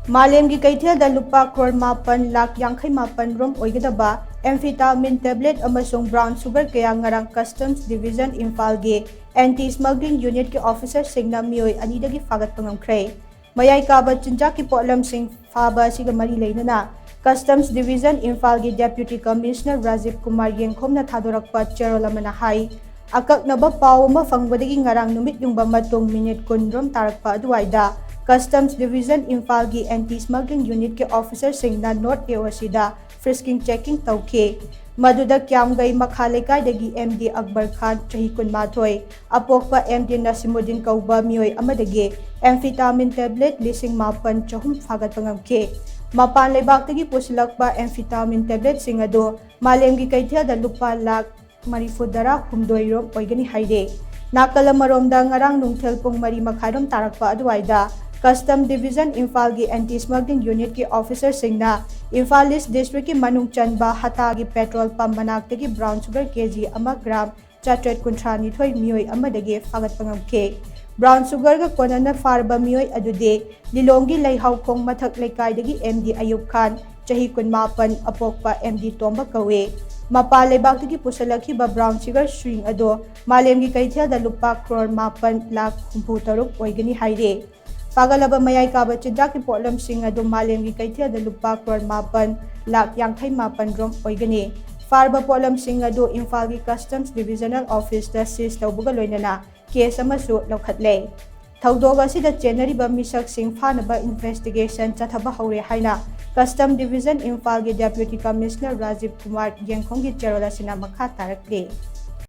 मालेमगी कैथेलदा लुपा crore मापन लाख यांखै मापन रोम ओइगदबा एम्फेटामिन टेबलेट अमसुंग ब्राउन शुगर कया ngarang कस्टम्स डिवीजन इम्फाल गे एंटी स्मगलिंग यूनिट के ऑफिसर सिंगना मियोई अनिदगी फागतपा ngamkhre मयाई काबा चिंजा की पोलम सिंह फाबा सिग मरी लेनना कस्टम्स डिवीजन इम्फाल गे डेप्यूटी कमिश्नर राजीव कुमार येंखोमना थादोरकपा चेरोलमना हाई अकक्नबा पाव अमा फंगबदगी ngarang numit yungba matung minute kunrom tarakpa aduwaida customs division Imphal की एंटी स्मगलिंग यूनिट के ऑफिसर सिंगना नॉर्थ एवसीदा फ्रिस्किंग चेकिंग तौखे मधुदा क्यामगई मखा लेकाइदगी एमडी अकबर खान चही कुनमाथोय अपोकपा एमडी नसीमुद्दीन कौबा मियोय अमदगे एम्फेटामिन टेबलेट लिसिंग मापन चहुम फागतपा ngamkhe मपान लेबाक्तगी पुसलकपा एम्फेटामिन टेबलेट सिंग अदो मालेमगी कैथेलदा लुपा लाख 44 रोम ओइगनी हाइदे नाकल मरोमदा ngarang nungthel pung mari makhairom tarakpa aduwaida custom division Imphal की एंटी स्मगलिंग यूनिट के ऑफिसर सिंगना इम्फाल ईस्ट डिस्ट्रिक्ट की मनुंग चनबा हता की पेट्रोल पंप मनाक्तगी ब्राउन शुगर केजी ग्राम 492 मियोई अमदगे फागतपा ngamkhe ब्राउन शुगर का कोनना फारबा मियोई अदुदे लिलोंगी लैहाउखोंग मथक लेकाइदगी एमडी अयूब खान चही 19 अपोकपा एमडी तोंबा कवे मपा लेबाक्तगी पुसलखिबा ब्राउन शुगर स्ट्रिंग अदो मालेमगी कैथेलदा लुपा crore मापन लाख 63 ओइगनी हाइरे फागलब मयाई काबा चिंजा की पोलम सिंह अदो मालेमगी कैथेलदा लुपा crore मापन लाख यांखै मापन रोम ओइगनी फारबा पोलम सिंह अदो इम्फाल की कस्टम्स डिविजनल ऑफिस दा सीज तौबगा लोइनना केस अमसु लौखतले थौदोग असिदा चेनरिबा मिसक सिंह फानबा इन्वेस्टिगेशन चथबा हौरे हाइना कस्टम डिविजन इम्फाल के डेप्यूटी कमिश्नर राजीव कुमार येंखोंगी चेरोला सिना मखा तारकले।